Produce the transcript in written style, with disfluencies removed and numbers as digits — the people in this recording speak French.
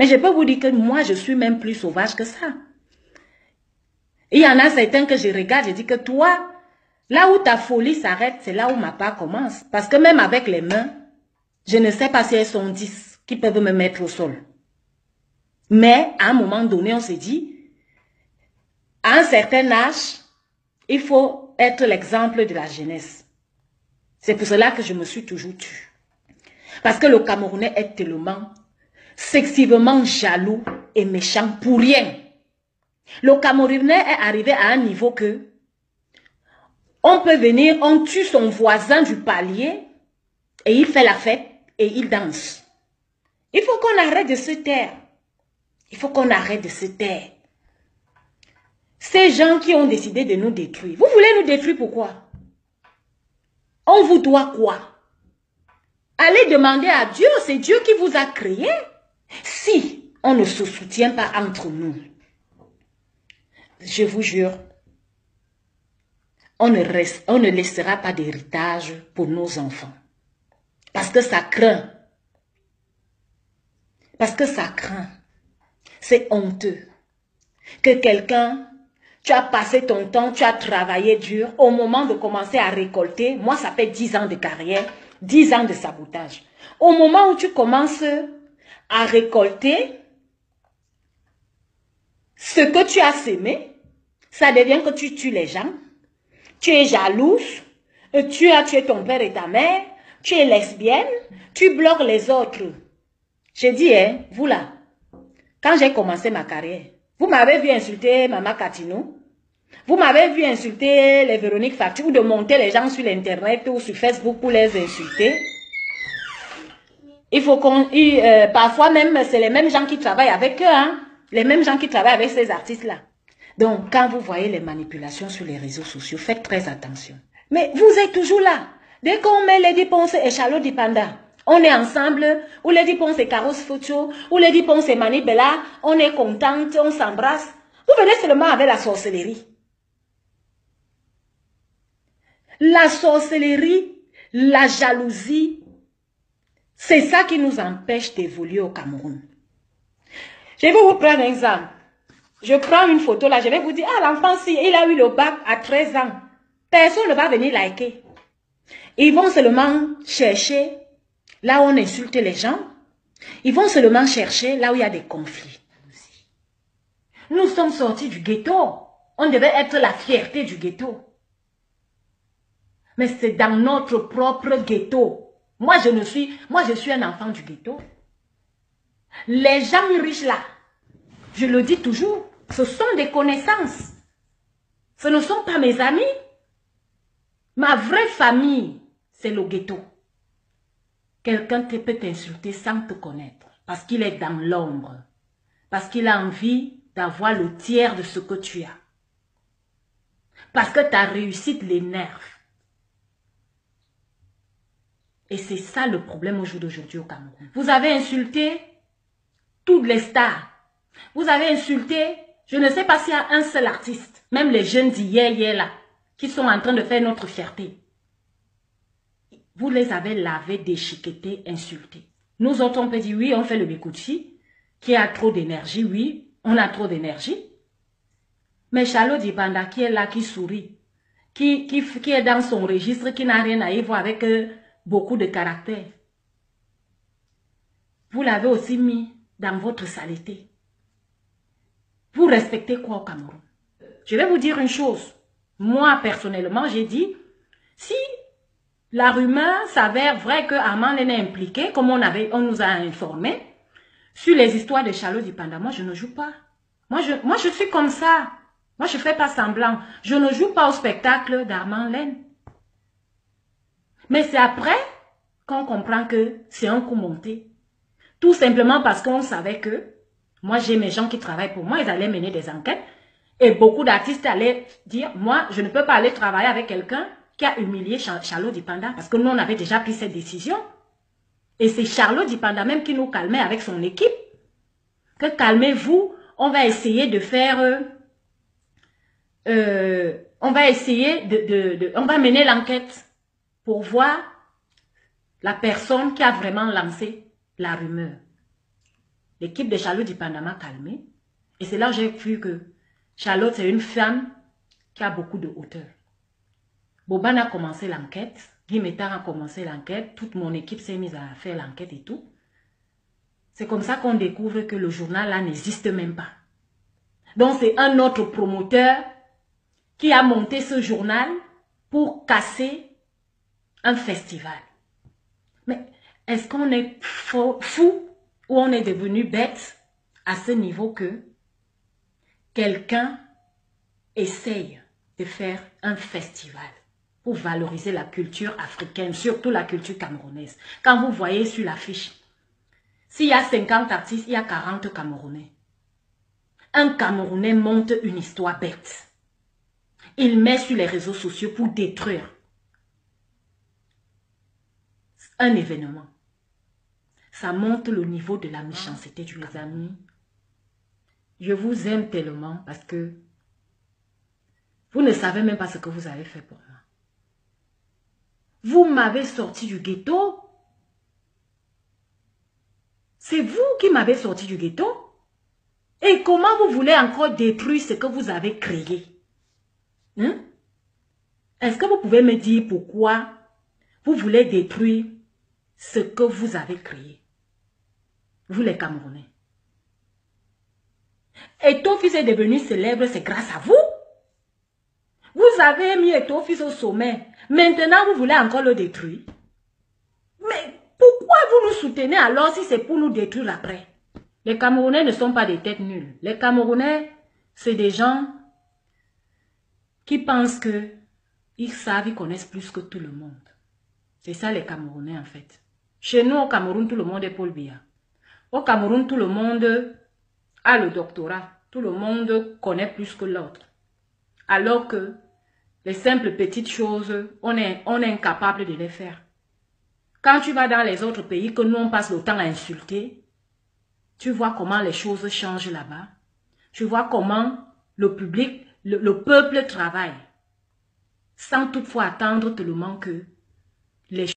Mais je peux vous dire que moi, je suis même plus sauvage que ça. Il y en a certains que je regarde, je dis que toi, là où ta folie s'arrête, c'est là où ma part commence. Parce que même avec les mains, je ne sais pas si elles sont 10 qui peuvent me mettre au sol. Mais à un moment donné, on s'est dit, à un certain âge, il faut être l'exemple de la jeunesse. C'est pour cela que je me suis toujours tue. Parce que le Camerounais est tellement sexivement jaloux et méchant pour rien. Le Camerounais est arrivé à un niveau que on peut venir, on tue son voisin du palier et il fait la fête et il danse. Il faut qu'on arrête de se taire. Il faut qu'on arrête de se taire. Ces gens qui ont décidé de nous détruire. Vous voulez nous détruire pourquoi? On vous doit quoi? Allez demander à Dieu, c'est Dieu qui vous a créé. Si on ne se soutient pas entre nous, je vous jure, on ne laissera pas d'héritage pour nos enfants. Parce que ça craint. Parce que ça craint. C'est honteux que quelqu'un, tu as passé ton temps, tu as travaillé dur, au moment de commencer à récolter, moi ça fait 10 ans de carrière, 10 ans de sabotage. Au moment où tu commences à récolter ce que tu as sémé, ça devient que tu tues les gens, tu es jalouse, tu as tué ton père et ta mère, tu es lesbienne, tu bloques les autres. J'ai dit, hein, vous là, quand j'ai commencé ma carrière, vous m'avez vu insulter Maman Katino, vous m'avez vu insulter les Véronique Factu ou de monter les gens sur l'internet ou sur Facebook pour les insulter. Il faut qu'on... parfois même, c'est les mêmes gens qui travaillent avec eux, hein, les mêmes gens qui travaillent avec ces artistes-là. Donc, quand vous voyez les manipulations sur les réseaux sociaux, faites très attention. Mais vous êtes toujours là. Dès qu'on met Lady Ponce et Charlotte Dipanda, on est ensemble, ou Lady Ponce et Caros Focho, ou Lady Ponce et Mani Bella, on est contente, on s'embrasse. Vous venez seulement avec la sorcellerie. La sorcellerie, la jalousie, c'est ça qui nous empêche d'évoluer au Cameroun. Je vais vous prendre un exemple. Je prends une photo là, je vais vous dire, ah l'enfant, si il a eu le bac à 13 ans, personne ne va venir liker. Ils vont seulement chercher là où on insulte les gens. Ils vont seulement chercher là où il y a des conflits. Nous sommes sortis du ghetto. On devait être la fierté du ghetto. Mais c'est dans notre propre ghetto. Moi, je suis un enfant du ghetto. Les gens riches là, je le dis toujours, ce sont des connaissances. Ce ne sont pas mes amis. Ma vraie famille, c'est le ghetto. Quelqu'un peut t'insulter sans te connaître. Parce qu'il est dans l'ombre. Parce qu'il a envie d'avoir le tiers de ce que tu as. Parce que ta réussite l'énerve. Et c'est ça le problème au jour d'aujourd'hui au Cameroun. Vous avez insulté toutes les stars. Vous avez insulté, je ne sais pas s'il y a un seul artiste, même les jeunes d'hier là, qui sont en train de faire notre fierté. Vous les avez lavés, déchiquetés, insultés. Nous autres, on peut dire, oui, on fait le Bikuchi, qui a trop d'énergie, oui, on a trop d'énergie. Mais Charlotte Dipanda, qui est là, qui sourit, qui est dans son registre, qui n'a rien à y voir avec beaucoup de caractère. Vous l'avez aussi mis dans votre saleté. Vous respectez quoi au Cameroun? Je vais vous dire une chose. Moi, personnellement, j'ai dit, si la rumeur s'avère vraie que Armand Lene est impliqué, comme on nous a informé, sur les histoires de Charlotte Dipanda, moi, je ne joue pas. Moi, je suis comme ça. Moi, je ne fais pas semblant. Je ne joue pas au spectacle d'Armand Lene. Mais c'est après qu'on comprend que c'est un coup monté. Tout simplement parce qu'on savait que moi, j'ai mes gens qui travaillent pour moi, ils allaient mener des enquêtes. Et beaucoup d'artistes allaient dire, moi, je ne peux pas aller travailler avec quelqu'un qui a humilié Charlotte Dipanda. Parce que nous, on avait déjà pris cette décision. Et c'est Charlotte Dipanda même qui nous calmait avec son équipe. Que calmez-vous, on va essayer de faire... on va essayer on va mener l'enquête pour voir la personne qui a vraiment lancé la rumeur. l'équipe de Charlotte Dipanda m'a calmé. Et c'est là où j'ai vu que Charlotte, c'est une femme qui a beaucoup de hauteur. Boban a commencé l'enquête. Guy Métard a commencé l'enquête. Toute mon équipe s'est mise à faire l'enquête et tout. C'est comme ça qu'on découvre que le journal là n'existe même pas. Donc c'est un autre promoteur qui a monté ce journal pour casser un festival. Mais est-ce qu'on est fou ou on est devenu bête à ce niveau que quelqu'un essaye de faire un festival pour valoriser la culture africaine, surtout la culture camerounaise? Quand vous voyez sur l'affiche, s'il y a 50 artistes, il y a 40 Camerounais. Un Camerounais monte une histoire bête. Il met sur les réseaux sociaux pour détruire un événement. Ça montre le niveau de la méchanceté du Cameroun. Les amis, je vous aime tellement parce que vous ne savez même pas ce que vous avez fait pour moi. Vous m'avez sorti du ghetto. C'est vous qui m'avez sorti du ghetto. Et comment vous voulez encore détruire ce que vous avez créé? Hein? Est-ce que vous pouvez me dire pourquoi vous voulez détruire ce que vous avez créé? Vous les Camerounais. Eto'o-Fils est devenu célèbre, c'est grâce à vous. Vous avez mis Eto'o-Fils au sommet. Maintenant, vous voulez encore le détruire. Mais pourquoi vous nous soutenez alors si c'est pour nous détruire après? Les Camerounais ne sont pas des têtes nulles. Les Camerounais, c'est des gens qui pensent que ils savent, ils connaissent plus que tout le monde. C'est ça les Camerounais en fait. Chez nous au Cameroun, tout le monde est Paul Biya. Au Cameroun, tout le monde a le doctorat. Tout le monde connaît plus que l'autre. Alors que les simples petites choses, on est incapable de les faire. Quand tu vas dans les autres pays que nous on passe le temps à insulter, tu vois comment les choses changent là-bas. Tu vois comment le public, le peuple travaille. Sans toutefois attendre tellement que les